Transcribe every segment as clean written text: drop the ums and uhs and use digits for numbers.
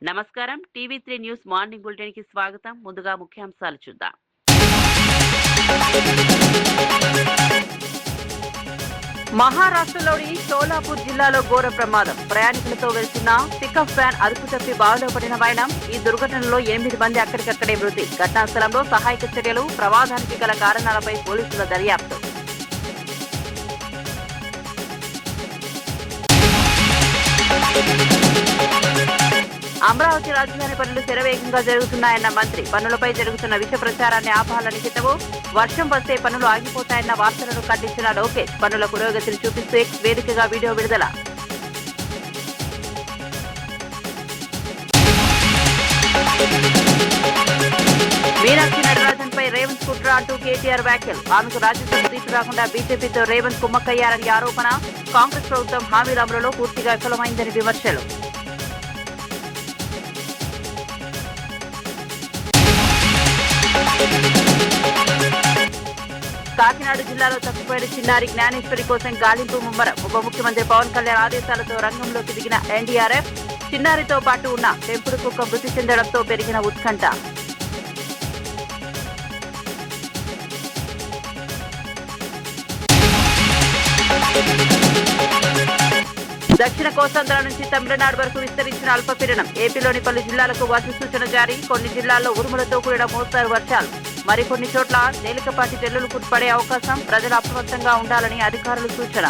నమస్కారం. టీవీ3 news morning బులెటిన్‌కి స్వాగతం. ముందుగా ముఖ్యాంశాలు చూద్దాం. మహారాష్ట్రలోని షోలాపూర్ జిల్లాలో ఘోర ప్రమాదం. ప్రయాణికులతో వెళ్తున్న పికప్ వ్యాన్ అదుపు తప్పి బావిలో పడిన వైనం. ఈ దుర్ఘటనలో 8 మంది అక్కడికక్కడే మృతి. ఘటనా స్థలంలో సహాయక చర్యలు, ప్రమాదానికి గల కారణాలపై పోలీసుల దర్యాప్తు. అమరావతి రాజధాని పనులు శరవేగంగా జరుగుతున్నాయన్న మంత్రి. పనులపై జరుగుతున్న విష ప్రచారాన్ని ఆపాలని హితవు. వర్షం వస్తే పనులు ఆగిపోతాయన్న వార్తలను ఖండించిన లోకేష్. పనుల పురోగతిని చూపిస్తూ ఎక్స్ వేదికగా వీడియో విడుదల. మీనాక్షి నటరాజన్ పై రేవంత్ కుట్ర అంటూ కేటీఆర్ వ్యాఖ్యలు. ఆమెకు రాజ్యసభ సీటు రాకుండా బీజేపీతో రేవంత్ కుమ్మక్కయ్యారని ఆరోపణ. కాంగ్రెస్ ప్రభుత్వం హామీల అమలులో పూర్తిగా విఫలమైందని విమర్శలు. కాకినాడ జిల్లాలో తప్పిపోయిన చిన్నారి జ్ఞానేశ్వరి కోసం గాలింపు ముమ్మరం. ఉప ముఖ్యమంత్రి పవన్ కళ్యాణ్ ఆదేశాలతో రంగంలోకి దిగిన ఎన్డీఆర్ఎఫ్. చిన్నారితో పాటు ఉన్న పెంపుడు కుక్క మృతి చెందడంతో పెరిగిన ఉత్కంఠ. దక్షిణ కోస్తాంధ్ర నుంచి తమిళనాడు వరకు విస్తరించిన అల్పపీడనం. ఏపీలోని పలు జిల్లాలకు వర్ష సూచన జారీ. కొన్ని జిల్లాల్లో ఉరుములతో కూడిన మోస్తారు వర్షాలు. మరికొన్ని చోట్ల తేలికపాటి జల్లులు పడే అవకాశం. ప్రజలు అప్రమత్తంగా ఉండాలని అధికారులు సూచన.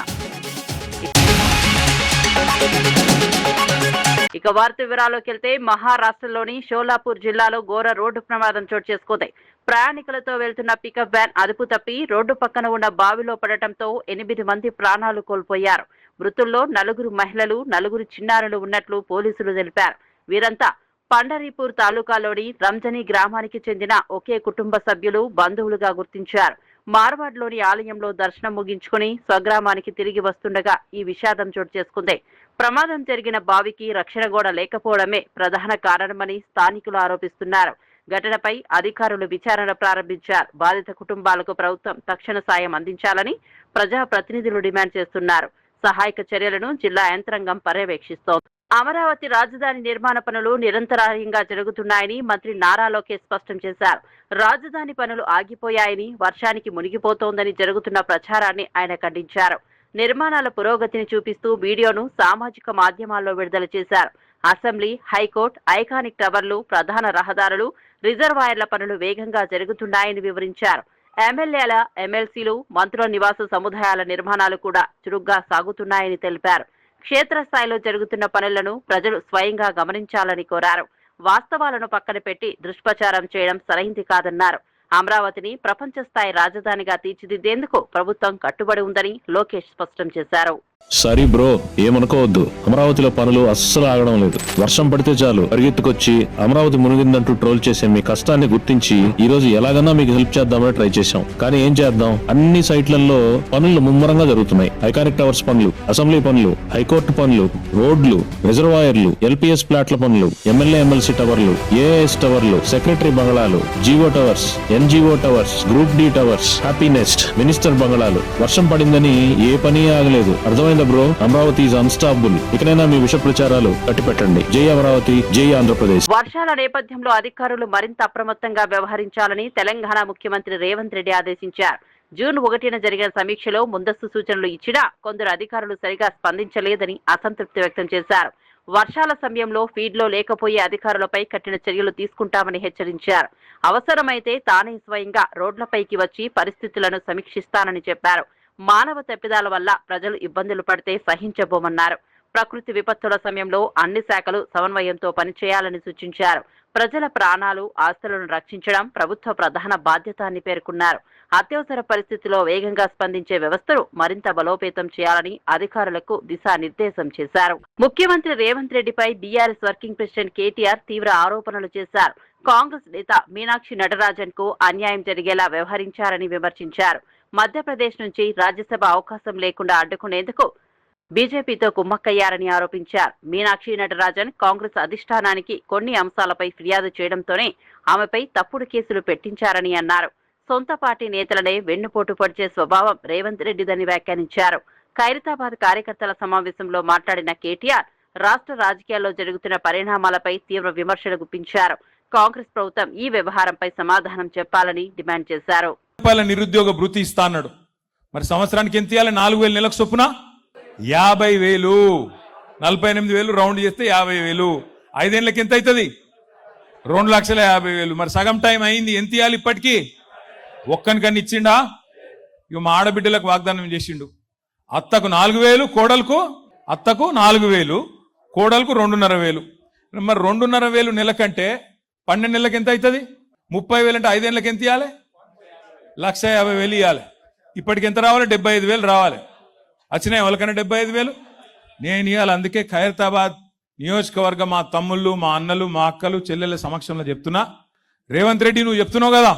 ఇక వార్త వివరాల్లోకి వెళ్తే మహారాష్ట్రలోని షోలాపూర్ జిల్లాలో ఘోర రోడ్డు ప్రమాదం చోటు చేసుకుంది. ప్రయాణికులతో వెళ్తున్న పికప్ వ్యాన్ అదుపు తప్పి రోడ్డు పక్కన ఉన్న బావిలో పడటంతో 8 మంది ప్రాణాలు కోల్పోయారు. మృతుల్లో 4 మహిళలు, 4 చిన్నారులు ఉన్నట్లు పోలీసులు తెలిపారు. వీరంతా పండరీపూర్ తాలూకాలోని రంజనీ గ్రామానికి చెందిన ఒకే కుటుంబ సభ్యులు, బంధువులుగా గుర్తించారు. మార్వాడ్లోని ఆలయంలో దర్శనం ముగించుకుని స్వగ్రామానికి తిరిగి వస్తుండగా ఈ విషాదం చోటు చేసుకుంది. ప్రమాదం జరిగిన బావికి రక్షణ గోడ లేకపోవడమే ప్రధాన కారణమని స్థానికులు ఆరోపిస్తున్నారు. ఘటనపై అధికారులు విచారణ ప్రారంభించారు. బాధిత కుటుంబాలకు ప్రభుత్వం తక్షణ సాయం అందించాలని ప్రజాప్రతినిధులు డిమాండ్ చేస్తున్నారు. సహాయక చర్యలను జిల్లా యంత్రాంగం పర్యవేక్షిస్తోంది. అమరావతి రాజధాని నిర్మాణ పనులు నిరంతరాయంగా జరుగుతున్నాయని మంత్రి నారా లోకేష్ స్పష్టం చేశారు. రాజధాని పనులు ఆగిపోయాయని, వర్షానికి మునిగిపోతోందని జరుగుతున్న ప్రచారాన్ని ఆయన ఖండించారు. నిర్మాణాల పురోగతిని చూపిస్తూ వీడియోను సామాజిక మాధ్యమాల్లో విడుదల చేశారు. అసెంబ్లీ, హైకోర్టు, ఐకానిక్ టవర్లు, ప్రధాన రహదారులు, రిజర్వాయర్ల పనులు వేగంగా జరుగుతున్నాయని వివరించారు. ఎమ్మెల్యేల, ఎమ్మెల్సీలు, మంత్రుల నివాస సముదాయాల నిర్మాణాలు కూడా చురుగ్గా సాగుతున్నాయని తెలిపారు. క్షేత్రస్థాయిలో జరుగుతున్న పనులను ప్రజలు స్వయంగా గమనించాలని కోరారు. వాస్తవాలను పక్కన పెట్టి దుష్ప్రచారం చేయడం సరైంది కాదన్నారు. అమరావతిని ప్రపంచ స్థాయి రాజధానిగా తీర్చిదిద్దేందుకు ప్రభుత్వం కట్టుబడి ఉందని లోకేష్ స్పష్టం చేశారు. సారీ బ్రో, ఏమనుకోవద్దు. అమరావతిలో పనులు అస్సలు ఆగడం లేదు. వర్షం పడితే చాలు పరిగెత్తుకొచ్చి అమరావతి మునిగిందంటూ ట్రోల్ చేసే మీ కష్టాన్ని గుర్తించి ఈ రోజు ఎలాగన్నా మీకు హెల్ప్ చేద్దామని ట్రై చేశాం. కానీ ఏం చేద్దాం, అన్ని సైట్లలో పనులు ముమ్మరంగా జరుగుతున్నాయి. ఐకానిక్ టవర్స్ పనులు, అసెంబ్లీ పనులు, హైకోర్టు పనులు, రోడ్లు, రిజర్వాయర్లు, ఎల్పీఎస్ ప్లాట్ల పనులు, ఎమ్మెల్యే ఎమ్మెల్సీ టవర్లు, ఏఎస్ టవర్లు, సెక్రటరీ బంగళాలు, GO towers, NGO towers, group D towers, happy nest, minister బంగళాలు. వర్షం పడిందని ఏ పని ఆగలేదు. అర్థమైందా బ్రో? Amaravati is unstoppable. ఇకనైనా మీ విష ప్రచారాలు కట్టిపెట్టండి. జై అమరావతి, జై ఆంధ్రప్రదేశ్. వర్షాల నేపథ్యంలో అధికారులు మరింత అప్రమత్తంగా వ్యవహరించాలని తెలంగాణ ముఖ్యమంత్రి రేవంత్ రెడ్డి ఆదేశించారు. జూన్ 1న జరిగిన సమీక్షలో ముందస్తు సూచనలు ఇచ్చినా కొందరు అధికారులు సరిగా స్పందించలేదని అసంతృప్తి వ్యక్తం చేశారు. వర్షాల సమయంలో ఫీడ్లో లేకపోయే అధికారులపై కఠిన చర్యలు తీసుకుంటామని హెచ్చరించారు. అవసరమైతే తానే స్వయంగా రోడ్లపైకి వచ్చి పరిస్థితులను సమీక్షిస్తానని చెప్పారు. మానవ తప్పిదాల వల్ల ప్రజలు ఇబ్బందులు పడితే సహించబోమన్నారు. ప్రకృతి విపత్తుల సమయంలో అన్ని శాఖలు సమన్వయంతో పనిచేయాలని సూచించారు. ప్రజల ప్రాణాలు, ఆస్తులను రక్షించడం ప్రభుత్వ ప్రధాన బాధ్యత అని పేర్కొన్నారు. అత్యవసర పరిస్థితిలో వేగంగా స్పందించే వ్యవస్థను మరింత బలోపేతం చేయాలని అధికారులకు దిశానిర్దేశం చేశారు. ముఖ్యమంత్రి రేవంత్ రెడ్డిపై బీఆర్ఎస్ వర్కింగ్ ప్రెసిడెంట్ కేటీఆర్ తీవ్ర ఆరోపణలు చేశారు. కాంగ్రెస్ నేత మీనాక్షి నటరాజన్ కు అన్యాయం జరిగేలా వ్యవహరించారని విమర్శించారు. మధ్యప్రదేశ్ నుంచి రాజ్యసభ అవకాశం లేకుండా అడ్డుకునేందుకు బీజేపీతో కుమ్మక్కయ్యారని ఆరోపించారు. మీనాక్షి నటరాజన్ కాంగ్రెస్ అధిష్టానానికి కొన్ని అంశాలపై ఫిర్యాదు చేయడంతోనే ఆమెపై తప్పుడు కేసులు పెట్టించారని అన్నారు. సొంత పార్టీ నేతలనే వెన్నుపోటు పొడిచే స్వభావం రేవంత్ రెడ్డిదని వ్యాఖ్యానించారు. ఖైరతాబాద్ కార్యకర్తల సమావేశంలో మాట్లాడిన కేటీఆర్ రాష్ట్ర రాజకీయాల్లో జరుగుతున్న పరిణామాలపై తీవ్ర విమర్శలు గుప్పించారు. కాంగ్రెస్ ప్రభుత్వం ఈ వ్యవహారంపై సమాధానం చెప్పాలని డిమాండ్ చేశారు. నిరుద్యోగ భృతి ఇస్తా అన్నాడు. మరి సంవత్సరానికి ఎంత ఇవ్వాలి? 4,000 నెలకు చొప్పున 50,000, 48,000 రౌండ్ చేస్తే 50,000. 5 ఏళ్ళకి ఎంత అవుతుంది? 2,50,000. మరి సగం టైం అయింది. ఎంత ఇవ్వాలి ఇప్పటికీ? ఒక్కనికన్నా ఇచ్చిండా? ఇక మా ఆడబిడ్డలకు వాగ్దానం చేసిండు. అత్తకు 4,000, కోడలకు అత్తకు 4,000, కోడలకు 2,500. మరి 2,500 నెలకంటే 12 నెలలకు ఎంత అవుతుంది? 30,000 అంటే 5 ఏళ్ళకి ఎంత ఇవ్వాలి? 1,50,000 ఇవ్వాలి. ఇప్పటికి ఎంత రావాలి? 75,000 రావాలి. వచ్చినాయి వాళ్ళకన్నా 75,000? నేను ఇవ్వాలి. అందుకే ఖైరతాబాద్ నియోజకవర్గ మా తమ్ముళ్ళు, మా అన్నలు, మా అక్కలు, చెల్లెల సమక్షంలో చెప్తున్నా, రేవంత్ రెడ్డి నువ్వు చెప్తున్నావు కదా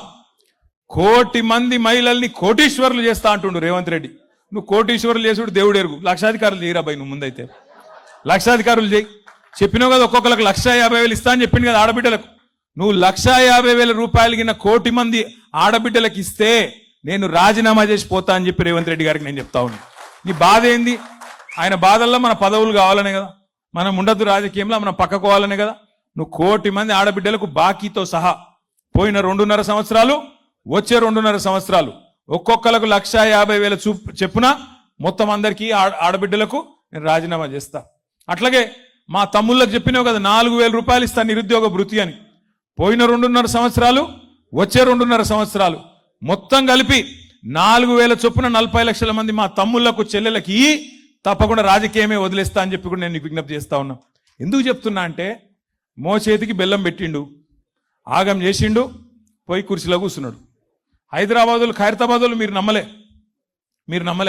1,00,00,000 మంది మహిళల్ని కోటీశ్వరులు చేస్తా అంటుండు రేవంత్ రెడ్డి. నువ్వు కోటీశ్వరులు చేసుడు దేవుడు ఎరుగు. లక్షాధికారులు చేయరా భయ్, నువ్వు ముందైతే లక్షాధికారులు చేయి. చెప్పినావు కదా ఒక్కొక్కరికి 1,50,000 ఇస్తా అని చెప్పింది కదా ఆడబిడ్డలకు. నువ్వు 1,50,000 రూపాయలు కింద 1,00,00,000 మంది ఆడబిడ్డలకు ఇస్తే నేను రాజీనామా చేసి పోతా అని చెప్పి రేవంత్ రెడ్డి గారికి నేను చెప్తా ఉన్నా. నీ బాధ ఏంది? ఆయన బాధల్లో మన పదవులు కావాలనే కదా, మనం ఉండద్దు రాజకీయంలో, మనం పక్కకోవాలనే కదా. నువ్వు 1,00,00,000 మంది ఆడబిడ్డలకు బాకీతో సహా పోయిన 2.5 సంవత్సరాలు, వచ్చే 2.5 సంవత్సరాలు ఒక్కొక్కలకు 1,50,000 చెప్పున మొత్తం అందరికీ ఆడబిడ్డలకు నేను రాజీనామా చేస్తా. అట్లాగే మా తమ్ముళ్ళకి చెప్పినావు కదా 4,000 రూపాయలు ఇస్తా నిరుద్యోగ భృతి అని. పోయిన 2.5 సంవత్సరాలు, వచ్చే 2.5 సంవత్సరాలు మొత్తం కలిపి 4,000 చొప్పున 40 లక్షల మంది మా తమ్ముళ్లకు, చెల్లెలకి తప్పకుండా రాజకీయమే వదిలేస్తా అని చెప్పి కూడా నేను విజ్ఞప్తి చేస్తా ఉన్నా. ఎందుకు చెప్తున్నా అంటే మోచేతికి బెల్లం పెట్టిండు, ఆగం చేసిండు, పోయి కుర్చీలో కూర్చున్నాడు. హైదరాబాదులు, ఖైరతాబాదులు మీరు నమ్మలే.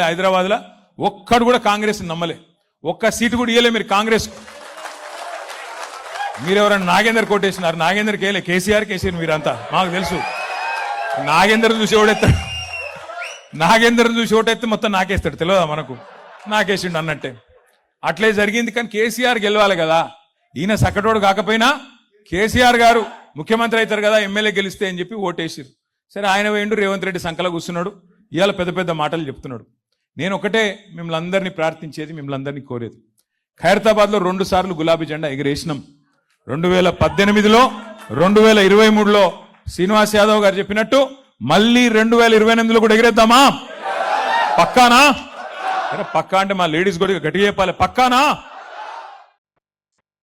హైదరాబాద్లో ఒక్కడు కూడా కాంగ్రెస్ నమ్మలే. ఒక్క సీటు కూడా ఇయ్యలే మీరు కాంగ్రెస్. మీరెవరైనా నాగేందర్ కోటేసినారు? నాగేందర్కి వేయలే, కేసీఆర్కి వేసారు మీరంతా, మాకు తెలుసు. నాగేందర్ చూసి ఓడెత్తాడు, నాగేందర్ చూసి ఓటెత్తే మొత్తం నాకేస్తాడు, తెలియదా మనకు? నాకేసిండు అన్నట్టే. అట్లే జరిగింది. కానీ కేసీఆర్ గెలవాలి కదా. ఈయన సక్కటోడు కాకపోయినా కేసీఆర్ గారు ముఖ్యమంత్రి అవుతారు కదా, ఎమ్మెల్యే గెలిస్తే అని చెప్పి ఓటేసిరు. సరే ఆయన వేయండు, రేవంత్ రెడ్డి సంకలో కూర్చున్నాడు, ఇవాళ పెద్ద పెద్ద మాటలు చెప్తున్నాడు. నేను ఒకటే మిమ్మల్ని అందరినీ ప్రార్థించేది, మిమ్మల్ని అందరినీ కోరేది, ఖైరతాబాద్లో 2 సార్లు గులాబీ జెండా ఎగిరేసినాం. 2018లో, 2023లో శ్రీనివాస్ యాదవ్ గారు చెప్పినట్టు మళ్ళీ 2028లో కూడా ఎగిరేద్దామా? పక్కానా? పక్కా అంటే మా లేడీస్ కూడా గట్టిగా చెప్పాలి, పక్కానా?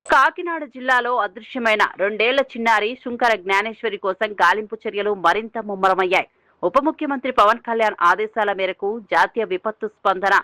కాకినాడ జిల్లాలో అదృశ్యమైన 2 ఏళ్ల చిన్నారి శుంకర జ్ఞానేశ్వరి కోసం గాలింపు చర్యలు మరింత ముమ్మరమయ్యాయి. ఉప ముఖ్యమంత్రి పవన్ కళ్యాణ్ ఆదేశాల మేరకు జాతీయ విపత్తు స్పందన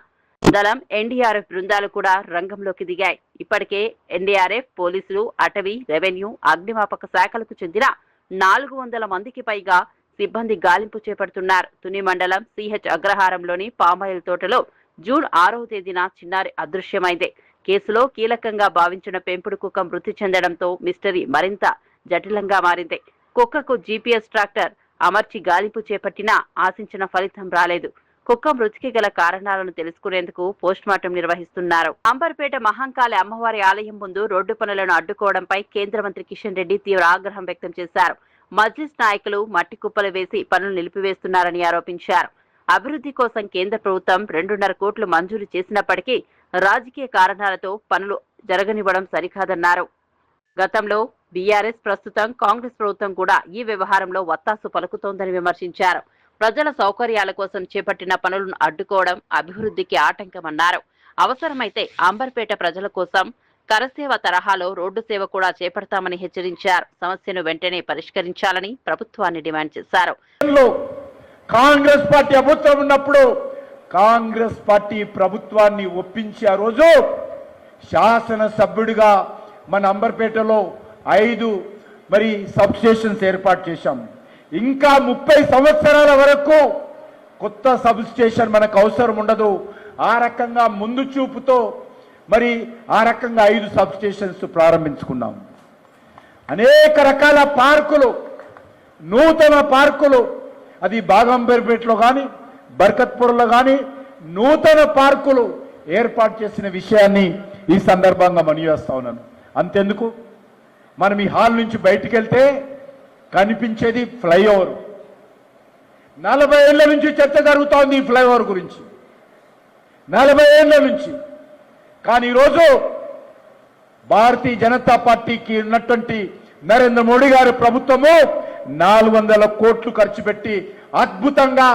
దళం, ఎన్డీఆర్ఎఫ్ బృందాలు కూడా రంగంలోకి దిగాయి. ఇప్పటికే ఎన్డీఆర్ఎఫ్, పోలీసులు, అటవీ, రెవెన్యూ, అగ్నిమాపక శాఖలకు చెందిన 400 మందికి పైగా సిబ్బంది గాలింపు చేపడుతున్నారు. తుని మండలం సిహెచ్ అగ్రహారంలోని పామాయిల్ తోటలో జూన్ 6వ తేదీన చిన్నారి అదృశ్యమైంది. కేసులో కీలకంగా భావించిన పెంపుడు కుక్క మృతి చెందడంతో మిస్టరీ మరింత జటిలంగా మారింది. కుక్కకు జీపీఎస్ ట్రాక్టర్ అమర్చి గాలింపు చేపట్టినా ఆశించిన ఫలితం రాలేదు. కుక్క మృతికి గల కారణాలను తెలుసుకునేందుకు పోస్టుమార్టం నిర్వహిస్తున్నారు. అంబర్పేట మహంకాళి అమ్మవారి ఆలయం ముందు రోడ్డు పనులను అడ్డుకోవడంపై కేంద్ర మంత్రి కిషన్ రెడ్డి తీవ్ర ఆగ్రహం వ్యక్తం చేశారు. మజ్లిస్ నాయకులు మట్టి కుప్పలు వేసి పనులు నిలిపివేస్తున్నారని ఆరోపించారు. అభివృద్ధి కోసం కేంద్ర ప్రభుత్వం 2.5 కోట్లు మంజూరు చేసినప్పటికీ రాజకీయ కారణాలతో పనులు జరగనివ్వడం సరికాదన్నారు. గతంలో బీఆర్ఎస్, ప్రస్తుతం కాంగ్రెస్ ప్రభుత్వం కూడా ఈ వ్యవహారంలో వత్తాసు పలుకుతోందని విమర్శించారు. ప్రజల సౌకర్యాల కోసం చేపట్టిన పనులను అడ్డుకోవడం అభివృద్ధికి ఆటంకమన్నారు. అవసరమైతే అంబర్పేట ప్రజల కోసం కరసేవ తరహాలో రోడ్డు సేవ కూడా చేపడతామని హెచ్చరించారు. సమస్యను వెంటనే పరిష్కరించాలని ప్రభుత్వాన్ని డిమాండ్ చేశారు. కాంగ్రెస్ పార్టీ ప్రభుత్వం ఉన్నప్పుడు కాంగ్రెస్ పార్టీ ప్రభుత్వాన్ని ఒప్పించి ఆ రోజు శాసనసభ్యుడిగా మన అంబర్పేటలో 5 సబ్ స్టేషన్స్ ఏర్పాటు చేశాం. ఇంకా 30 సంవత్సరాల వరకు కొత్త సబ్ స్టేషన్ మనకు అవసరం ఉండదు. ఆ రకంగా ముందు చూపుతో ఆ రకంగా 5 సబ్ స్టేషన్స్ ప్రారంభించుకున్నాం. అనేక రకాల పార్కులు, నూతన పార్కులు, అది బాగంబర్పేటలో కానీ బర్కత్పూర్లో కానీ నూతన పార్కులు ఏర్పాటు చేసిన విషయాన్ని ఈ సందర్భంగా మనవిచేస్తా ఉన్నాను. అంతెందుకు, మనం ఈ హాల్ నుంచి బయటికి వెళ్తే కనిపించేది ఫ్లైఓవర్. 40 ఏళ్ల నుంచి చర్చ జరుగుతోంది ఈ ఫ్లైఓవర్ గురించి, 40 ఏళ్ల నుంచి. కానీ ఈరోజు భారతీయ జనతా పార్టీకి ఉన్నటువంటి నరేంద్ర మోడీ గారి ప్రభుత్వము 400 కోట్లు ఖర్చు పెట్టి అద్భుతంగా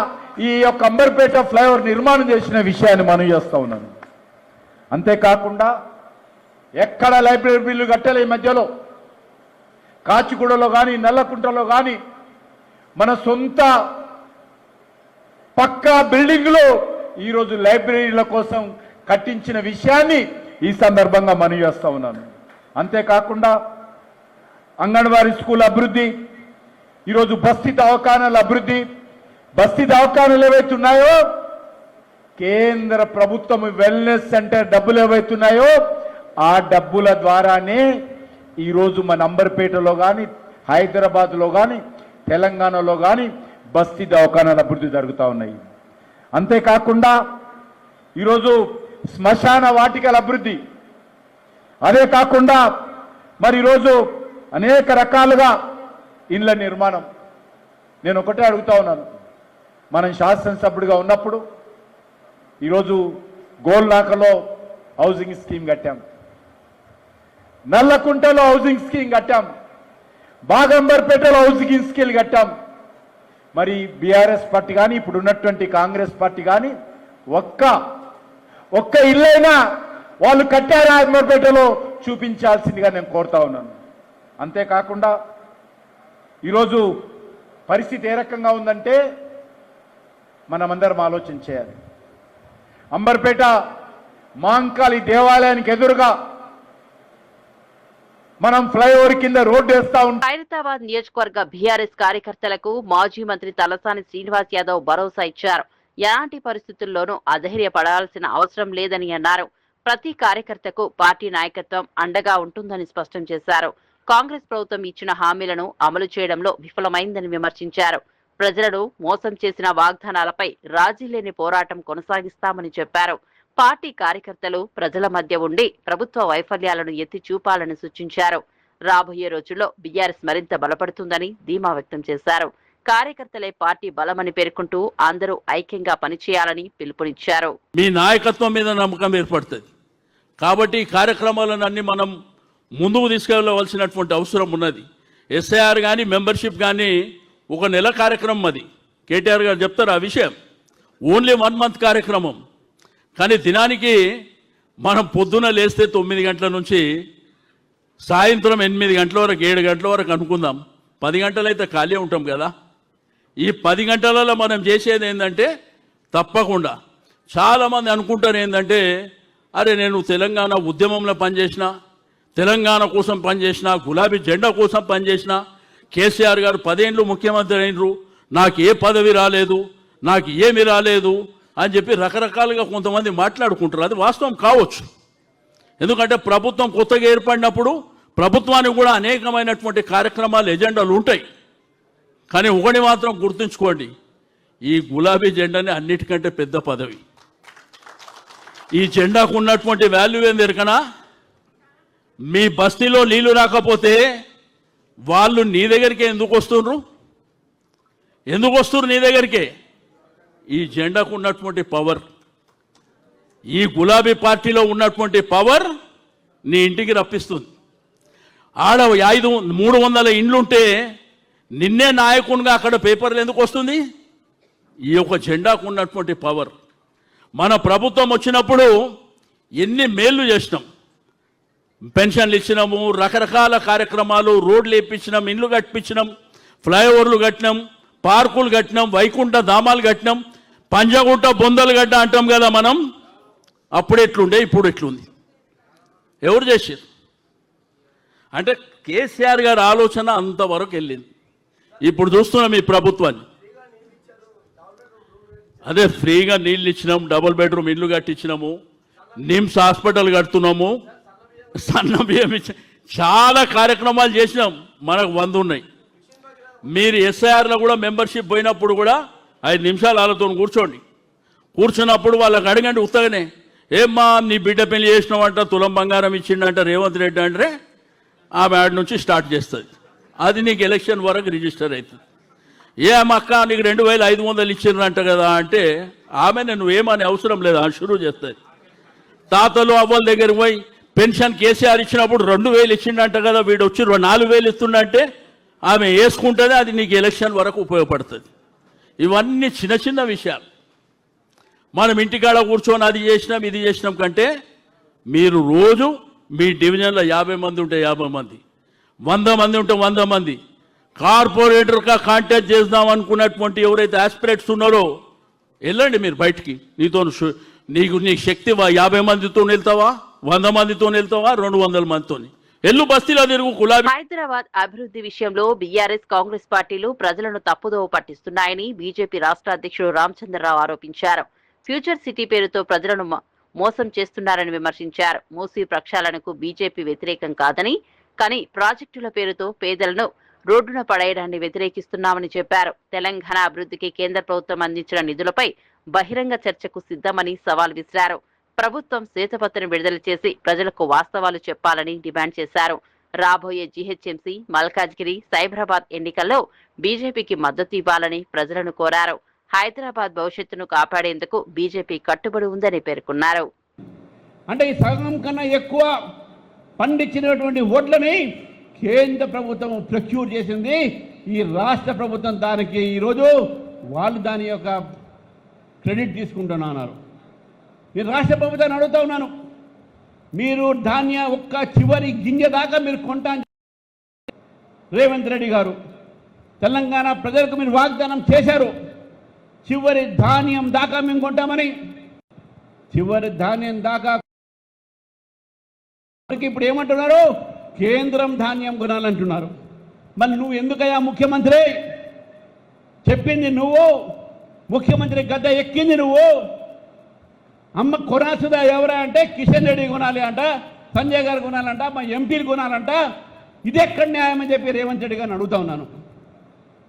ఈ యొక్క అంబర్పేట ఫ్లైఓవర్ నిర్మాణం చేసిన విషయాన్ని మనం చేస్తా ఉన్నాను. అంతేకాకుండా ఎక్కడ లైబ్రరీ బిల్లు కట్టలే ఈ మధ్యలో కాచిగూడలో కానీ నల్లకుంటలో కానీ మన సొంత పక్కా బిల్డింగ్లు ఈరోజు లైబ్రరీల కోసం కట్టించిన విషయాన్ని ఈ సందర్భంగా మనం చేస్తా ఉన్నాను. అంతేకాకుండా అంగన్వాడీ స్కూల్ అభివృద్ధి, ఈరోజు బస్తీ దవాఖానాల అభివృద్ధి, బస్తీ దవాఖానాలు ఏవైతున్నాయో కేంద్ర ప్రభుత్వం వెల్నెస్ సెంటర్ డబ్బులు ఏవైతున్నాయో ఆ డబ్బుల ద్వారానే ఈరోజు మన అంబర్పేటలో కానీ హైదరాబాద్లో కానీ తెలంగాణలో కానీ బస్తీ దవాఖానాల అభివృద్ధి జరుగుతూ ఉన్నాయి. అంతేకాకుండా ఈరోజు శ్మశాన వాటికల అభివృద్ధి, అదే కాకుండా మరి ఈరోజు అనేక రకాలుగా ఇండ్ల నిర్మాణం. నేను ఒకటే అడుగుతా ఉన్నాను, మనం శాసనసభ్యుడిగా ఉన్నప్పుడు ఈరోజు గోల్నాకలో హౌసింగ్ స్కీమ్ కట్టాం, నల్లకుంటలో హౌసింగ్ స్కీమ్ కట్టాం, బాగంబర్పేటలో హౌసింగ్ స్కీమ్ కట్టాం. మరి బీఆర్ఎస్ పార్టీ కానీ ఇప్పుడు ఉన్నటువంటి కాంగ్రెస్ పార్టీ కానీ ఒక్క ఇల్లైనా వాళ్ళు కట్టారా అంబర్పేటలో చూపించాల్సిందిగా నేను కోరుతా ఉన్నాను. అంతేకాకుండా ఈరోజు పరిస్థితి ఏ రకంగా ఉందంటే మనమందరం ఆలోచన చేయాలి. అంబర్పేట మాంకాళి దేవాలయానికి ఎదురుగా మనం ఫ్లైఓవర్ కింద రోడ్డు వేస్తా ఉంటాం. ఖైరతాబాద్ నియోజకవర్గ బీఆర్ఎస్ కార్యకర్తలకు మాజీ మంత్రి తలసాని శ్రీనివాస్ యాదవ్ భరోసా ఇచ్చారు. ఎలాంటి పరిస్థితుల్లోనూ అధైర్యపడాల్సిన అవసరం లేదని అన్నారు. ప్రతి కార్యకర్తకు పార్టీ నాయకత్వం అండగా ఉంటుందని స్పష్టం చేశారు. కాంగ్రెస్ ప్రభుత్వం ఇచ్చిన హామీలను అమలు చేయడంలో విఫలమైందని విమర్శించారు. ప్రజలను మోసం చేసిన వాగ్దానాలపై రాజీ లేని పోరాటం కొనసాగిస్తామని చెప్పారు. పార్టీ కార్యకర్తలు ప్రజల మధ్య ఉండి ప్రభుత్వ వైఫల్యాలను ఎత్తి చూపాలని సూచించారు. రాబోయే రోజుల్లో బీఆర్ఎస్ మరింత బలపడుతుందని ధీమా వ్యక్తం చేశారు. కార్యకర్తలే పార్టీ బలమని పేర్కొంటూ అందరూ ఐక్యంగా పనిచేయాలని పిలుపునిచ్చారు. మీ నాయకత్వం మీద నమ్మకం ఏర్పడుతుంది కాబట్టి కార్యక్రమాలను అన్ని మనం ముందుకు తీసుకెళ్లవలసినటువంటి అవసరం ఉన్నది. ఎస్ఐఆర్ కానీ మెంబర్షిప్ కానీ 1 నెల కార్యక్రమం, అది కేటీఆర్ గారు చెప్తారు ఆ విషయం. ఓన్లీ 1 మంత్ కార్యక్రమం. కానీ దినానికి మనం పొద్దున లేస్తే 9 గంటల నుంచి సాయంత్రం 8 గంటల వరకు 7 గంటల వరకు అనుకుందాం, 10 గంటలు అయితే ఖాళీ ఉంటాం కదా. ఈ 10 గంటలలో మనం చేసేది ఏంటంటే తప్పకుండా చాలామంది అనుకుంటారు ఏంటంటే అరే నేను తెలంగాణ ఉద్యమంలో పనిచేసిన, తెలంగాణ కోసం పనిచేసిన, గులాబీ జెండా కోసం పనిచేసిన, కేసీఆర్ గారు 10 ఏళ్ళు ముఖ్యమంత్రి అయినరు, నాకు ఏ పదవి రాలేదు, నాకు ఏమి రాలేదు అని చెప్పి రకరకాలుగా కొంతమంది మాట్లాడుకుంటారు. అది వాస్తవం కావచ్చు, ఎందుకంటే ప్రభుత్వం కొత్తగా ఏర్పడినప్పుడు ప్రభుత్వానికి కూడా అనేకమైనటువంటి కార్యక్రమాలు ఎజెండాలు ఉంటాయి. కానీ ఒకటి మాత్రం గుర్తుంచుకోండి, ఈ గులాబీ జెండానే అన్నిటికంటే పెద్ద పదవి. ఈ జెండాకు ఉన్నటువంటి వాల్యూ ఏంది ఎరకనా? మీ బస్తీలో నీళ్లు రాకపోతే వాళ్ళు నీ దగ్గరికే ఎందుకు వస్తున్నారు? ఎందుకు వస్తున్నారు నీ దగ్గరికే? ఈ జెండాకు ఉన్నటువంటి పవర్, ఈ గులాబీ పార్టీలో ఉన్నటువంటి పవర్ నీ ఇంటికి రప్పిస్తుంది. ఆడ 300 ఇండ్లుంటే నిన్నే నాయకునిగా అక్కడ పేపర్లు ఎందుకు వస్తుంది? ఈ యొక్క జెండాకు ఉన్నటువంటి పవర్. మన ప్రభుత్వం వచ్చినప్పుడు ఎన్ని మేళ్లు చేసినాం, పెన్షన్లు ఇచ్చినాము, రకరకాల కార్యక్రమాలు, రోడ్లు వేయించినాం, ఇండ్లు కట్టించినాం, ఫ్లైఓవర్లు కట్టినాం, పార్కులు కట్టినాం, వైకుంఠ ధామాలు కట్టినాం, పంజగుట్ట బొందలు గడ్డ అంటాం కదా మనం. అప్పుడు ఎట్లుండే, ఇప్పుడు ఎట్లుంది? ఎవరు చేశారు? అంటే కేసీఆర్ గారి ఆలోచన అంతవరకు వెళ్ళింది. ఇప్పుడు చూస్తున్నాం ఈ ప్రభుత్వాన్ని, అదే ఫ్రీగా నీళ్ళు ఇచ్చినాము, డబుల్ బెడ్రూమ్ ఇల్లు కట్టించినాము, నిమ్స్ హాస్పిటల్ కడుతున్నాము, సన్న బియ్యం ఇచ్చి చాలా కార్యక్రమాలు చేసినాం. మనకు 100 ఉన్నాయి. మీరు ఎస్ఐఆర్లో కూడా మెంబర్షిప్ పోయినప్పుడు కూడా 5 నిమిషాలు వాళ్ళతో కూర్చున్నప్పుడు వాళ్ళకి అడగండి ఉత్తగానే, ఏమ్మా నీ బిడ్డ పెళ్లి చేసినావంట, తులం బంగారం ఇచ్చిండంట రేవంత్ రెడ్డి అంటే ఆ బ్యాడ్ నుంచి స్టార్ట్ చేస్తుంది. అది నీకు ఎలక్షన్ వరకు రిజిస్టర్ అవుతుంది. ఏమక్క నీకు 2500 ఇచ్చిండ్రంట కదా అంటే ఆమె నువ్వేమని అవసరం లేదు, షురూ చేస్తుంది. తాతలు అవ్వల దగ్గర పోయి పెన్షన్ కేసీఆర్ ఇచ్చినప్పుడు 2000 ఇచ్చిండంట కదా, వీడు వచ్చి 4000 ఇస్తుండంటే ఆమె వేసుకుంటుంది, అది నీకు ఎలక్షన్ వరకు ఉపయోగపడుతుంది. ఇవన్నీ చిన్న చిన్న విషయాలు. మనం ఇంటికాడ కూర్చొని అది చేసినాం ఇది చేసినాం కంటే మీరు రోజు మీ డివిజన్లో 50 మంది ఉంటే 50 మంది, 100 మంది ఉంటే 100 మంది కార్పొరేటర్గా కాంటాక్ట్ చేద్దాం అనుకున్నటువంటి ఎవరైతే ఆస్పిరేట్స్ ఉన్నారో వెళ్ళండి మీరు బయటికి. నీకు శక్తి 50 మందితో వెళ్తావా, 100 మందితో వెళ్తావా, 200 మందితో ఎల్లు బస్తీలో తిరుగు గులాబీ. హైదరాబాద్ అభివృద్ధి విషయంలో బీఆర్ఎస్ కాంగ్రెస్ పార్టీలు ప్రజలను తప్పుదోవ పట్టిస్తున్నాయని బీజేపీ రాష్ట్ర అధ్యక్షుడు రామచంద్రరావు ఆరోపించారు. ఫ్యూచర్ సిటీ పేరుతో ప్రజలను మోసం చేస్తున్నారని విమర్శించారు. మూసీ ప్రక్షాళనకు బీజేపీ వ్యతిరేకం కాదని, కానీ ప్రాజెక్టుల పేరుతో పేదలను రోడ్డున పడేయడాన్ని వ్యతిరేకిస్తున్నామని చెప్పారు. తెలంగాణ అభివృద్ధికి కేంద్ర ప్రభుత్వం అందించిన నిధులపై బహిరంగ చర్చకు సిద్ధమని సవాల్ విసిరారు. ప్రభుత్వం శ్వేతపత్రం విడుదల చేసి ప్రజలకు వాస్తవాలు చెప్పాలని డిమాండ్ చేశారు. రాబోయే జీహెచ్ఎంసీ, మల్కాజ్గిరి, సైబరాబాద్ ఎన్నికల్లో బీజేపీకి మద్దతు ఇవ్వాలని ప్రజలను కోరారు. హైదరాబాద్ భవిష్యత్తును కాపాడేందుకు బీజేపీ కట్టుబడి ఉందని పేర్కొన్నారు. అంటే ఈ సగం కన్నా ఎక్కువ పండించినటువంటి ఓట్లని కేంద్ర ప్రభుత్వం ప్రొక్యూర్ చేసింది. ఈ రాష్ట్ర ప్రభుత్వం దానికి ఈరోజు వాళ్ళు దాని యొక్క క్రెడిట్ తీసుకుంటున్నారు. మీరు రాష్ట్ర ప్రభుత్వాన్ని అడుగుతా ఉన్నాను, మీరు ధాన్య ఒక్క చివరి గింజ దాకా మీరు కొంటా రేవంత్ రెడ్డి గారు తెలంగాణ ప్రజలకు మీరు వాగ్దానం చేశారు. చివరి ధాన్యం దాకా మేము కొంటామని. చివరి ధాన్యం దాకా ఇప్పుడు ఏమంటున్నారు? కేంద్రం ధాన్యం కొనాలంటున్నారు. మరి నువ్వు ఎందుకయ్యా ముఖ్యమంత్రి? చెప్పింది నువ్వు, ముఖ్యమంత్రి గద్ద ఎక్కింది నువ్వు. అమ్మ కొనాల్సిందా ఎవరా అంటే కిషన్ రెడ్డి కొనాలి అంట, సంజయ్ గారు కొనాలంట, మా ఎంపీలు కొనాలంట. ఇది ఎక్కడ న్యాయం అని చెప్పి రేవంత్ రెడ్డి గారిని అడుగుతా ఉన్నాను.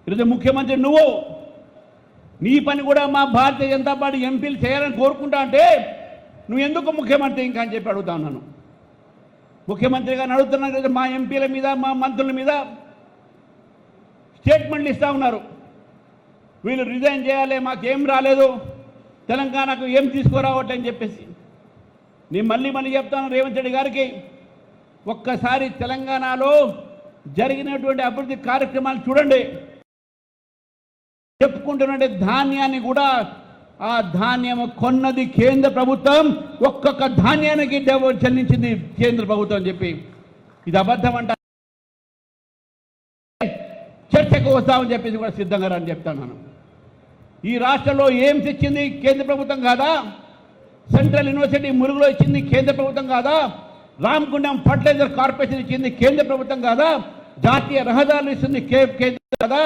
ఈరోజు ముఖ్యమంత్రి నువ్వు, నీ పని కూడా మా భారతీయ జనతా పార్టీ ఎంపీలు చేయాలని కోరుకుంటా అంటే నువ్వు ఎందుకు ముఖ్యమంత్రి ఇంకా అని చెప్పి అడుగుతా ఉన్నాను. ముఖ్యమంత్రి గారిని అడుగుతున్నాను కదా, మా ఎంపీల మీద మా మంత్రుల మీద స్టేట్మెంట్లు ఇస్తూ ఉన్నారు. వీళ్ళు రిజైన్ చేయాలి, మాకేం రాలేదు, తెలంగాణకు ఏం తీసుకురావట్లేని చెప్పేసి. నేను మళ్ళీ చెప్తాను రేవంత్ రెడ్డి గారికి, ఒక్కసారి తెలంగాణలో జరిగినటువంటి అభివృద్ధి కార్యక్రమాలు చూడండి. చెప్పుకుంటున్న ధాన్యాన్ని కూడా ఆ ధాన్యం కొన్నది కేంద్ర ప్రభుత్వం, ఒక్కొక్క ధాన్యానికి చెల్లించింది కేంద్ర ప్రభుత్వం అని చెప్పి. ఇది అబద్ధం అంట. చర్చకు వస్తామని చెప్పేసి కూడా సిద్ధంగా అని చెప్తాను. ఈ రాష్ట్రంలో ఏం తెచ్చింది కేంద్ర ప్రభుత్వం కాదా? సెంట్రల్ యూనివర్సిటీ మురుగులో ఇచ్చింది కేంద్ర ప్రభుత్వం కాదా? రామగుండం ఫర్టిలైజర్ కార్పొరేషన్ ఇచ్చింది కేంద్ర ప్రభుత్వం కాదా? జాతీయ రహదారులు ఇస్తుంది కేంద్రం కాదా?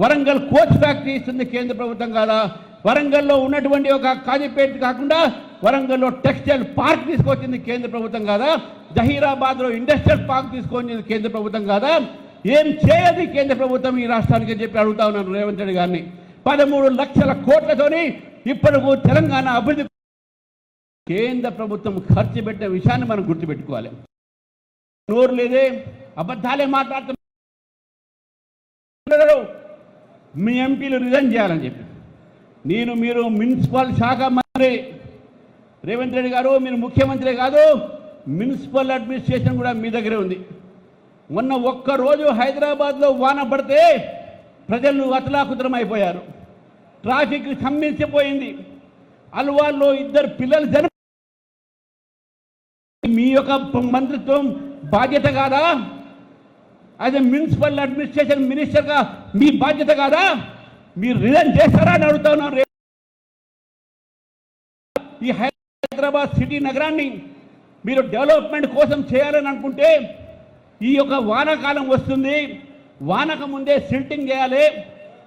వరంగల్ కోచ్ ఫ్యాక్టరీ ఇస్తుంది కేంద్ర ప్రభుత్వం కాదా? వరంగల్లో ఉన్నటువంటి ఒక కాజీపేట కాకుండా వరంగల్లో టెక్స్టైల్ పార్క్ తీసుకొచ్చింది కేంద్ర ప్రభుత్వం కాదా? జహీరాబాద్లో ఇండస్ట్రియల్ పార్క్ తీసుకొచ్చింది కేంద్ర ప్రభుత్వం కాదా? ఏం చేయదు కేంద్ర ప్రభుత్వం ఈ రాష్ట్రానికి చెప్పి అడుగుతా ఉన్నాను రేవంత్ రెడ్డి గారిని. 13 లక్షల కోట్లతోని ఇప్పటికు తెలంగాణ అభివృద్ధి కేంద్ర ప్రభుత్వం ఖర్చు పెట్టిన విషయాన్ని మనం గుర్తుపెట్టుకోవాలి. నోరు లేదే, అబద్ధాలే మాట్లాడుతున్నారు. మీ ఎంపీలు రిజైన్ చేయాలని చెప్పి మీరు మున్సిపల్ శాఖ మంత్రి రేవంత్ రెడ్డి గారు, మీరు ముఖ్యమంత్రి కాదు, మున్సిపల్ అడ్మినిస్ట్రేషన్ కూడా మీ దగ్గరే ఉంది. మొన్న ఒక్కరోజు హైదరాబాద్లో వాన పడితే ప్రజలు అతలాకుతలం అయిపోయారు. ట్రాఫిక్ స్తంభించిపోయింది. అల్వాల్లో 2 పిల్లలు మీ యొక్క మంత్రిత్వం బాధ్యత కాదా? అదే మున్సిపల్ అడ్మినిస్ట్రేషన్ మినిస్టర్గా మీ బాధ్యత కాదా? మీరు రిజైన్ చేస్తారా అని అడుగుతా ఉన్నారు. ఈ హైదరాబాద్ సిటీ నగరాన్ని మీరు డెవలప్మెంట్ కోసం చేయాలని అనుకుంటే ఈ యొక్క వానాకాలం వస్తుంది, వానక ముందే సిల్టింగ్ చేయాలి,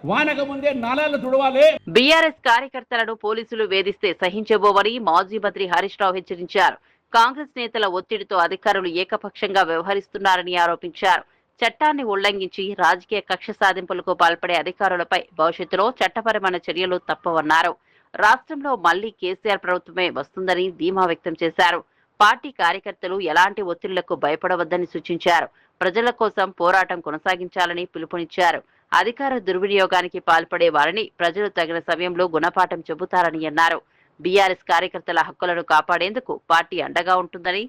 వానక ముందే నాలాలు తుడవాలి. బీఆర్ఎస్ కార్యకర్తలను పోలీసులు వేధిస్తే సహించబోవని మాజీ మంత్రి హరీష్ రావు హెచ్చరించారు. కాంగ్రెస్ నేతల ఒత్తిడితో అధికారులు ఏకపక్షంగా వ్యవహరిస్తున్నారని ఆరోపించారు. చట్టాన్ని ఉల్లంఘించి రాజకీయ కక్ష సాధింపులకు పాల్పడే అధికారులపై భవిష్యత్తులో చట్టపరమైన చర్యలు తప్పవన్నారు. రాష్ట్రంలో మళ్లీ కేసీఆర్ ప్రభుత్వమే వస్తుందని ధీమా వ్యక్తం చేశారు. పార్టీ కార్యకర్తలు ఎలాంటి ఒత్తిళ్లకు భయపడవద్దని సూచించారు. ప్రజల కోసం పోరాటం కొనసాగించాలని పిలుపునిచ్చారు. అధికార దుర్వినియోగానికి పాల్పడే వారిని ప్రజలు తగిన సమయంలో గుణపాఠం చెబుతారని అన్నారు. బీఆర్ఎస్ కార్యకర్తల హక్కులను కాపాడేందుకు పార్టీ అండగా ఉంటుందని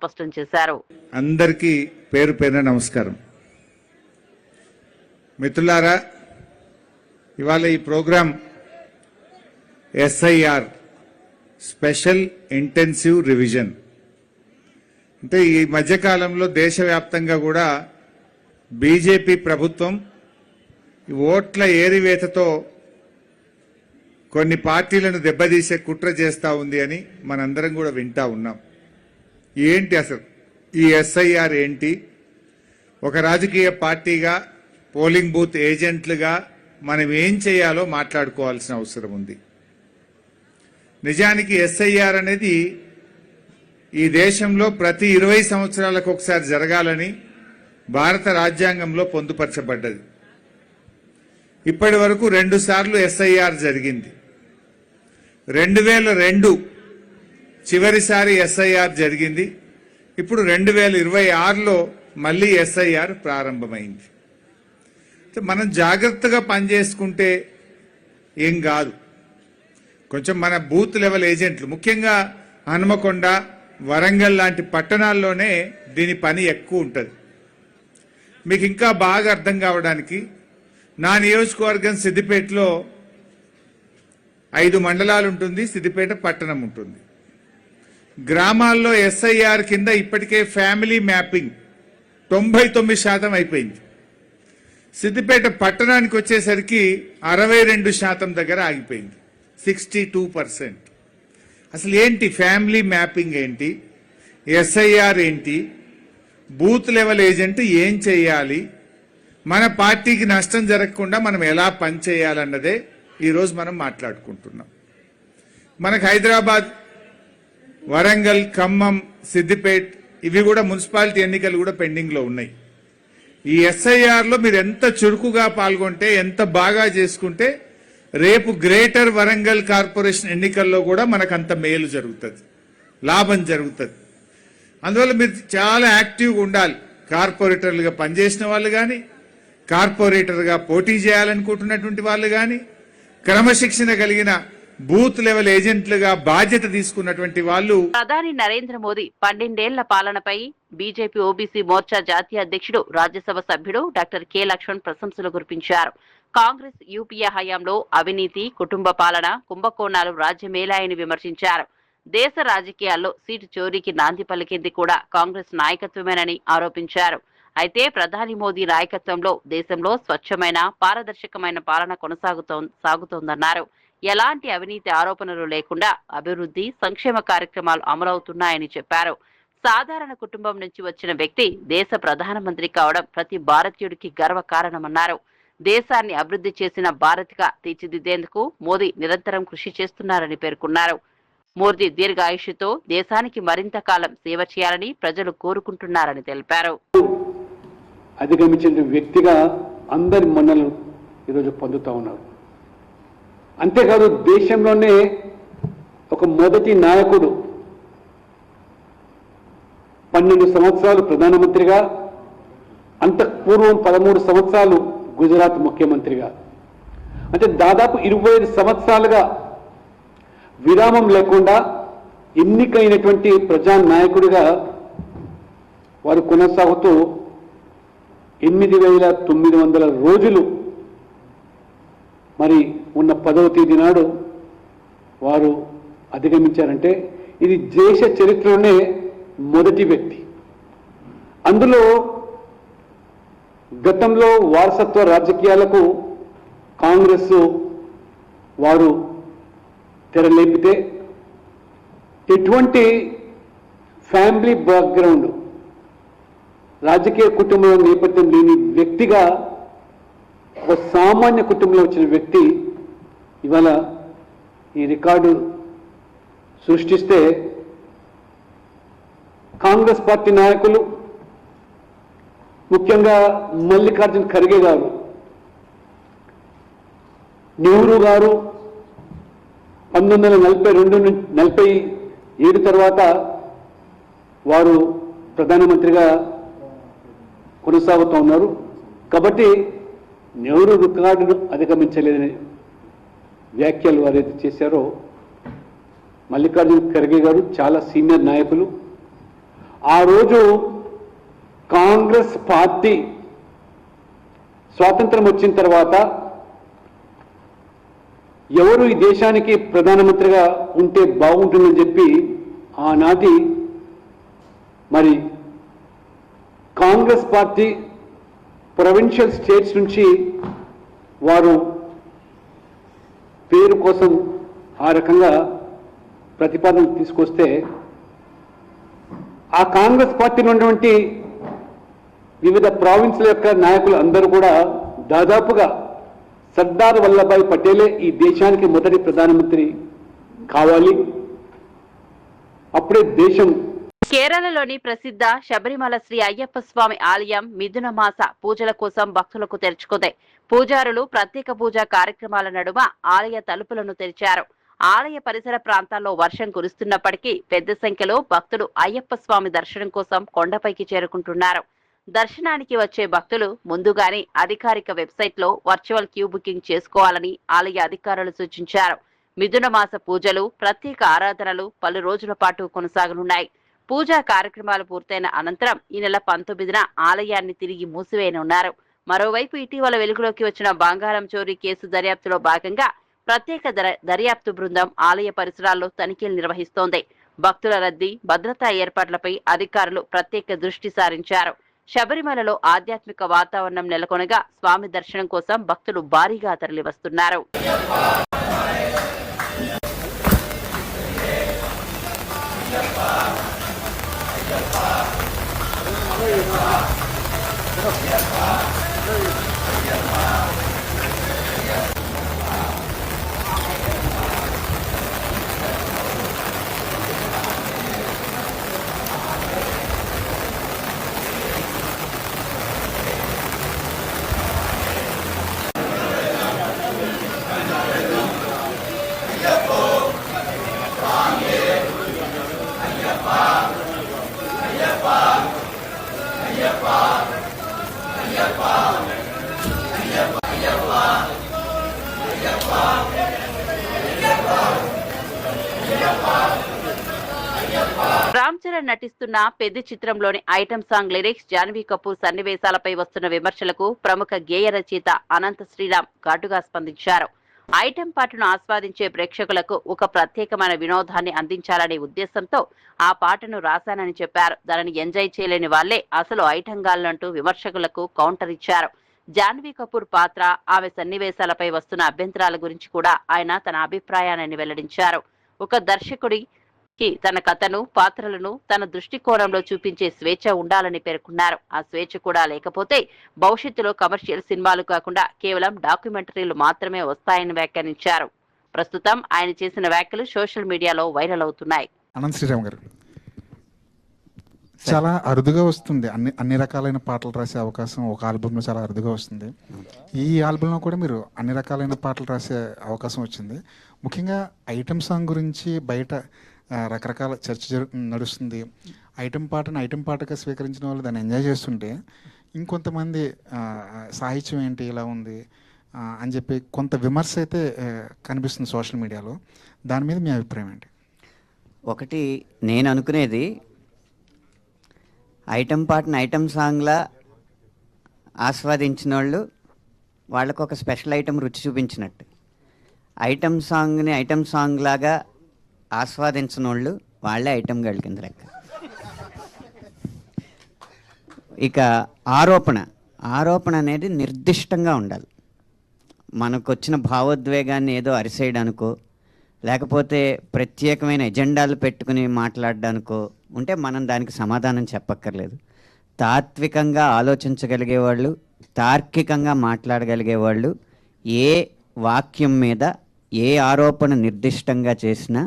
స్పష్టం చేశారు. అందరికీ పేరు పేరున నమస్కారం. మిత్రులారా, ఇవాళ ఈ programme SIR special intensive revision అంటే ఈ మధ్యకాలంలో దేశవ్యాప్తంగా కూడా బీజేపీ ప్రభుత్వం ఓట్ల ఏరివేతతో కొన్ని పార్టీలను దెబ్బతీసే కుట్ర చేస్తూ ఉంది అని మనందరం కూడా వింటా ఉన్నాం. ఏంటి అసలు ఈ ఎస్ఐఆర్ ఏంటి? ఒక రాజకీయ పార్టీగా పోలింగ్ బూత్ ఏజెంట్లుగా మనం ఏం చేయాలో మాట్లాడుకోవాల్సిన అవసరం ఉంది. నిజానికి ఎస్ఐఆర్ అనేది ఈ దేశంలో ప్రతి 20 సంవత్సరాలకు ఒకసారి జరగాలని భారత రాజ్యాంగంలో పొందుపరచబడ్డది. ఇప్పటి వరకు 2 సార్లు ఎస్ఐఆర్ జరిగింది. 2002 చివరిసారి ఎస్ఐఆర్ జరిగింది. ఇప్పుడు 2026లో మళ్ళీ ఎస్ఐఆర్ ప్రారంభమైంది. మనం జాగ్రత్తగా పనిచేసుకుంటే ఏం కాదు. కొంచెం మన బూత్ లెవెల్ ఏజెంట్లు, ముఖ్యంగా హనుమకొండ, వరంగల్ లాంటి పట్టణాల్లోనే దీని పని ఎక్కువ ఉంటుంది. మీకు ఇంకా బాగా అర్థం కావడానికి నా నియోజకవర్గం సిద్దిపేటలో 5 మండలాలు ఉంటుంది, సిద్దిపేట పట్టణం ఉంటుంది. గ్రామాల్లో ఎస్ఐఆర్ కింద ఇప్పటికే ఫ్యామిలీ మ్యాపింగ్ 99% అయిపోయింది. సిద్దిపేట పట్టణానికి వచ్చేసరికి 62% దగ్గర ఆగిపోయింది, 62%. అసలు ఏంటి ఫ్యామిలీ మ్యాపింగ్ ఏంటి, ఎస్ఐఆర్ ఏంటి, బూత్ లెవెల్ ఏజెంట్ ఏం చేయాలి, మన పార్టీకి నష్టం జరగకుండా మనం ఎలా పనిచేయాలన్నదే ఈరోజు మనం మాట్లాడుకుంటున్నాం. మనకు హైదరాబాద్, వరంగల్, ఖమ్మం, సిద్దిపేట్ ఇవి కూడా మున్సిపాలిటీ ఎన్నికలు కూడా పెండింగ్లో ఉన్నాయి. ఈ ఎస్ఐఆర్లో మీరు ఎంత చురుకుగా పాల్గొంటే, ఎంత బాగా చేసుకుంటే రేపు గ్రేటర్ వరంగల్ కార్పొరేషన్ ఎన్నికల్లో కూడా మనకు అంత మేలు జరుగుతుంది, లాభం జరుగుతుంది. అందువల్ల మీరు చాలా యాక్టివ్గా ఉండాలి. కార్పొరేటర్లుగా పనిచేసిన వాళ్ళు కానీ, కార్పొరేటర్గా పోటీ చేయాలనుకుంటున్నటువంటి వాళ్ళు కానీ, క్రమశిక్షణ కలిగిన బూత్ లెవెల్ ఏజెంట్లుగా బాధ్యత తీసుకున్నటువంటి వాళ్ళు. ప్రధాని నరేంద్ర మోదీ 12 ఏళ్ల పాలనపై బీజేపీ ఓబీసీ మోర్చా జాతీయ అధ్యక్షుడు, రాజ్యసభ సభ్యుడు డాక్టర్ కె లక్ష్మణ్ ప్రశంసలు కురిపించారు. కాంగ్రెస్ యూపీఏ హయాంలో అవినీతి, కుటుంబ పాలన, కుంభకోణాలు రాజ్యమేలాయని విమర్శించారు. దేశ రాజకీయాల్లో సీటు చోరీకి నాంది పలికింది కూడా కాంగ్రెస్ నాయకత్వమేనని ఆరోపించారు. అయితే ప్రధాని మోదీ నాయకత్వంలో దేశంలో స్వచ్ఛమైన, పారదర్శకమైన పాలన సాగుతోందన్నారు. ఎలాంటి అవినీతి ఆరోపణలు లేకుండా అభివృద్ధి, సంక్షేమ కార్యక్రమాలు అమలవుతున్నాయని చెప్పారు. సాధారణ కుటుంబం నుంచి వచ్చిన వ్యక్తి దేశ ప్రధానమంత్రి కావడం ప్రతి భారతీయుడికి గర్వకారణమన్నారు. దేశాన్ని అభివృద్ధి చేసిన భారత్గా తీర్చిదిద్దేందుకు మోదీ నిరంతరం కృషి చేస్తున్నారని పేర్కొన్నారు. మోదీ దీర్ఘాయుష్తో దేశానికి మరింత కాలం సేవ చేయాలని ప్రజలు కోరుకుంటున్నారని తెలిపారు. అధిగమించిన వ్యక్తిగా అందరి మన్నలు ఈరోజు పొందుతూ ఉన్నారు. అంతేకాదు దేశంలోనే ఒక మొదటి నాయకుడు 12 సంవత్సరాలు ప్రధానమంత్రిగా, అంతఃపూర్వం 13 సంవత్సరాలు గుజరాత్ ముఖ్యమంత్రిగా, అంటే దాదాపు 25 సంవత్సరాలుగా విరామం లేకుండా ఎన్నికైనటువంటి ప్రజానాయకుడిగా వారు కొనసాగుతూ 8,900 రోజులు మరి ఉన్న 10వ తేదీ నాడు వారు అధిగమించారంటే ఇది దేశ చరిత్రలోనే మొదటి వ్యక్తి. అందులో గతంలో వారసత్వ రాజకీయాలకు కాంగ్రెస్ వారు తెరలేపితే ఎటువంటి ఫ్యామిలీ బ్యాక్గ్రౌండ్, రాజకీయ కుటుంబం నేపథ్యం లేని వ్యక్తిగా ఒక సామాన్య కుటుంబంలో వచ్చిన వ్యక్తి ఇవాళ ఈ రికార్డు సృష్టిస్తే కాంగ్రెస్ పార్టీ నాయకులు, ముఖ్యంగా మల్లికార్జున ఖర్గే గారు, నెహ్రూ గారు 1947 తర్వాత వారు ప్రధానమంత్రిగా కొనసాగుతూ ఉన్నారు. కాబట్టి నెహ్రూ రికార్డును అధిగమించలేదని వ్యాఖ్యలు వారైతే చేశారో, మల్లికార్జున ఖర్గే గారు చాలా సీనియర్ నాయకులు. ఆ రోజు కాంగ్రెస్ పార్టీ స్వాతంత్రం వచ్చిన తర్వాత ఎవరు ఈ దేశానికి ప్రధానమంత్రిగా ఉంటే బాగుంటుందని చెప్పి ఆనాటి మరి కాంగ్రెస్ పార్టీ ప్రొవిన్షియల్ స్టేట్స్ నుంచి వారు పేరు కోసం ఆ రకంగా ప్రతిపాదనలు తీసుకొస్తే ఆ కాంగ్రెస్ పార్టీలో ఉన్నటువంటి వివిధ ప్రావిన్స్ల యొక్క నాయకులు అందరూ కూడా దాదాపుగా సర్దార్ వల్లభాయ్ పటేలే ఈ దేశానికి మొదటి ప్రధానమంత్రి కావాలి, అప్పుడే దేశం. కేరళలోని ప్రసిద్ధ శబరిమల శ్రీ అయ్యప్ప స్వామి ఆలయం మిథున మాస పూజల కోసం భక్తులకు తెరుచుకుంది. పూజారులు ప్రత్యేక పూజా కార్యక్రమాల నడుమ ఆలయ తలుపులను తెరిచారు. ఆలయ పరిసర ప్రాంతాల్లో వర్షం కురుస్తున్నప్పటికీ పెద్ద సంఖ్యలో భక్తులు అయ్యప్ప స్వామి దర్శనం కోసం కొండపైకి చేరుకుంటున్నారు. దర్శనానికి వచ్చే భక్తులు ముందుగానే అధికారిక వెబ్సైట్ లో వర్చువల్ క్యూ బుకింగ్ చేసుకోవాలని ఆలయ అధికారులు సూచించారు. మిథున మాస పూజలు, ప్రత్యేక ఆరాధనలు పలు రోజుల పాటు కొనసాగనున్నాయి. పూజా కార్యక్రమాలు పూర్తయిన అనంతరం ఈ నెల 19న ఆలయాన్ని తిరిగి మూసివేయనున్నారు. మరోవైపు ఇటీవల వెలుగులోకి వచ్చిన బంగారం చోరీ కేసు దర్యాప్తులో భాగంగా ప్రత్యేక దర్యాప్తు బృందం ఆలయ పరిసరాల్లో తనిఖీలు నిర్వహిస్తోంది. భక్తుల రద్దీ, భద్రతా ఏర్పాట్లపై అధికారులు ప్రత్యేక దృష్టి సారించారు. శబరిమలలో ఆధ్యాత్మిక వాతావరణం నెలకొనగా స్వామి దర్శనం కోసం భక్తులు భారీగా తరలివస్తున్నారు. రామ్ చరణ్ నటిస్తున్న పెద్ద చిత్రంలోని item song lyrics, Janhvi Kapoor సన్నివేశాలపై వస్తున్న విమర్శలకు ప్రముఖ గేయ రచయిత అనంత శ్రీరామ్ ఘాటుగా స్పందించారు. ఐటెం పాటను ఆస్వాదించే ప్రేక్షకులకు ఒక ప్రత్యేకమైన వినోదాన్ని అందించాలనే ఉద్దేశంతో ఆ పాటను రాశానని చెప్పారు. దానిని ఎంజాయ్ చేయలేని వాళ్లే అసలు ఐటంగాళ్లంటూ విమర్శకులకు కౌంటర్ ఇచ్చారు. జాన్వీ కపూర్ పాత్ర, ఆమె సన్నివేశాలపై వస్తున్న అభ్యంతరాల గురించి కూడా ఆయన తన అభిప్రాయాన్ని వెల్లడించారు. ఒక దర్శకుడికి తన కథను, పాత్రలను తన దృష్టికోణంలో చూపించే స్వేచ్ఛ ఉండాలని పేర్కొన్నారు. ఆ స్వేచ్ఛ కూడా లేకపోతే భవిష్యత్తులో కమర్షియల్ సినిమాలు కాకుండా కేవలం డాక్యుమెంటరీలు మాత్రమే వస్తాయని వ్యాఖ్యానించారు. ప్రస్తుతం ఆయన చేసిన వ్యాఖ్యలు సోషల్ మీడియాలో వైరల్ అవుతున్నాయి. అనంత శ్రీరామ్ గారు, చాలా అరుదుగా వస్తుంది అన్ని రకాలైన పాటలు రాసే అవకాశం ఒక ఆల్బంలో చాలా అరుదుగా వస్తుంది. ఈ ఆల్బంలో కూడా మీరు అన్ని రకాలైన పాటలు రాసే అవకాశం వచ్చింది. ముఖ్యంగా ఐటెం సాంగ్ గురించి బయట రకరకాల చర్చ నడుస్తుంది. ఐటెం పాటను ఐటెం పాటగా స్వీకరించిన వాళ్ళు దాన్ని ఎంజాయ్ చేస్తుంటే ఇంకొంతమంది సాహిత్యం ఏంటి ఇలా ఉంది అని చెప్పి కొంత విమర్శ అయితే కనిపిస్తుంది సోషల్ మీడియాలో. దాని మీద మీ అభిప్రాయం ఏంటి? ఒకటి, నేను అనుకునేది ఐటెం పాటను ఐటెం సాంగ్లా ఆస్వాదించిన వాళ్ళు వాళ్ళకు ఒక స్పెషల్ ఐటెం రుచి చూపించినట్టు, ఐటెం సాంగ్ని ఐటెం సాంగ్ లాగా ఆస్వాదించిన వాళ్ళు వాళ్ళే ఐటెం గర్ల్ కింద లెక్క. ఇక ఆరోపణ అనేది నిర్దిష్టంగా ఉండాలి. మనకు వచ్చిన భావోద్వేగాన్ని ఏదో అరిసేయడానికో లేకపోతే ప్రత్యేకమైన ఎజెండాలు పెట్టుకుని మాట్లాడడానికో ఉంటే మనం దానికి సమాధానం చెప్పక్కర్లేదు. తాత్వికంగా ఆలోచించగలిగేవాళ్ళు, తార్కికంగా మాట్లాడగలిగేవాళ్ళు ఏ వాక్యం మీద ఏ ఆరోపణ నిర్దిష్టంగా చేసినా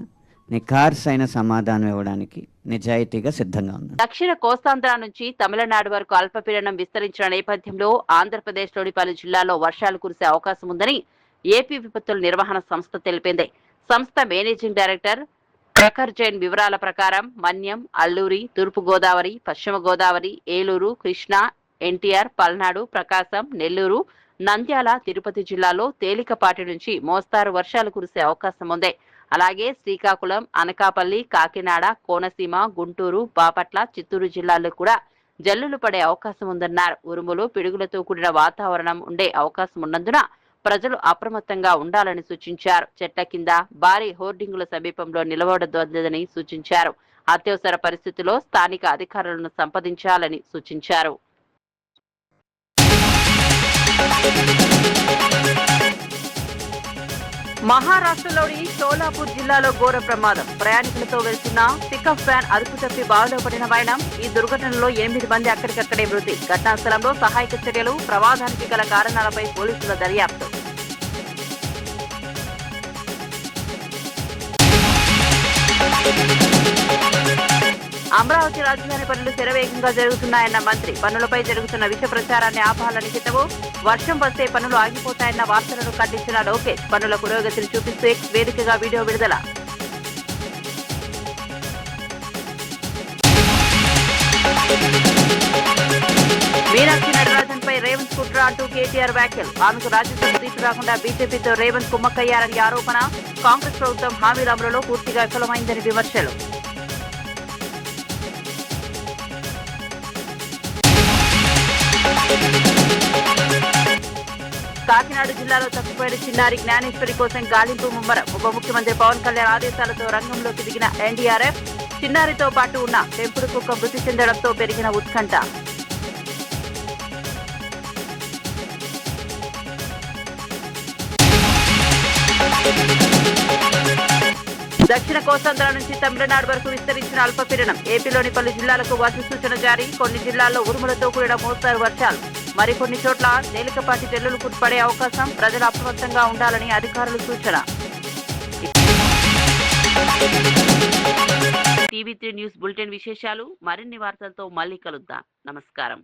నిఖార్సైన సమాధానం ఇవ్వడానికి నిజాయితీగా సిద్ధంగా ఉంది. దక్షిణ కోస్తాంధ్ర నుంచి తమిళనాడు వరకు అల్పపీడనం విస్తరించిన నేపథ్యంలో ఆంధ్రప్రదేశ్లోని పలు జిల్లాల్లో వర్షాలు కురిసే అవకాశం ఉందని ఏపీ విపత్తుల నిర్వహణ సంస్థ తెలిపింది. సంస్థ మేనేజింగ్ డైరెక్టర్ ప్రఖర్ జైన్ వివరాల ప్రకారం మన్యం, అల్లూరి, తూర్పు గోదావరి, పశ్చిమ గోదావరి, ఏలూరు, కృష్ణా, ఎన్టీఆర్, పల్నాడు, ప్రకాశం, నెల్లూరు, నంద్యాల, తిరుపతి జిల్లాలో తేలికపాటి నుంచి మోస్తారు వర్షాలు కురిసే అవకాశం ఉంది. అలాగే శ్రీకాకుళం, అనకాపల్లి, కాకినాడ, కోనసీమ, గుంటూరు, బాపట్ల, చిత్తూరు జిల్లాల్లో కూడా జల్లులు పడే అవకాశం ఉందన్నారు. ఉరుములు, పిడుగులతో కూడిన వాతావరణం ఉండే అవకాశం ఉన్నందున ప్రజలు అప్రమత్తంగా ఉండాలని సూచించారు. చెట్ల కింద, భారీ హోర్డింగుల సమీపంలో నిలబడొద్దని సూచించారు. అత్యవసర పరిస్థితుల్లో స్థానిక అధికారులను సంప్రదించాలని సూచించారు. మహారాష్ట్రలోని షోలాపూర్ జిల్లాలో ఘోర ప్రమాదం. ప్రయాణికులతో వెళ్తున్న పికప్ వ్యాన్ అదుపు తప్పి బావిలో పడిన వైనం. ఈ దుర్ఘటనలో 8 మంది అక్కడికక్కడే మృతి. ఘటనా స్థలంలో సహాయక చర్యలు, ప్రమాదానికి గల కారణాలపై పోలీసుల దర్యాప్తు. అమరావతి రాజధాని పనులు శరవేగంగా జరుగుతున్నాయన్న మంత్రి. పనులపై జరుగుతున్న విష ప్రచారాన్ని ఆపాలని హితవు. వర్షం వస్తే పనులు ఆగిపోతాయన్న వార్తలను ఖండించిన లోకేష్. పనుల పురోగతిని చూపిస్తూ ఎక్స్ వేదికగా వీడియో విడుదల. మీనాక్షి నటరాజన్ పై రేవంత్ కుట్ర అంటూ కేటీఆర్ వ్యాఖ్యలు. ఆమెకు రాజ్యసభ సీటు రాకుండా బీజేపీతో రేవంత్ కుమ్మక్కయ్యారని ఆరోపణ. కాంగ్రెస్ ప్రభుత్వం హామీల అమలులో పూర్తిగా విఫలమైందని విమర్శలు. కాకినాడ జిల్లాలో తప్పిపోయిన చిన్నారి జ్ఞానేశ్వరి కోసం గాలింపు ముమ్మరం. ఉప ముఖ్యమంత్రి పవన్ కళ్యాణ్ ఆదేశాలతో రంగంలోకి దిగిన ఎన్డీఆర్ఎఫ్. చిన్నారితో పాటు ఉన్న పెంపుడు కుక్క మృతి చెందడంతో పెరిగిన ఉత్కంఠ. దక్షిణ కోస్తాంధ్ర నుంచి తమిళనాడు వరకు విస్తరించిన అల్పపీడనం. ఏపీలోని పలు జిల్లాలకు వర్ష సూచన జారీ. కొన్ని జిల్లాల్లో ఉరుములతో కూడిన మోస్తారు వర్షాలు. మరికొన్ని చోట్ల తేలికపాటి జల్లులు పడే అవకాశం. ప్రజలు అప్రమత్తంగా ఉండాలని అధికారులు సూచన. టీవీ3 న్యూస్ బులెటిన్ విశేషాలు. మరిన్ని వార్తలతో మళ్ళీ కలుద్దాం. నమస్కారం.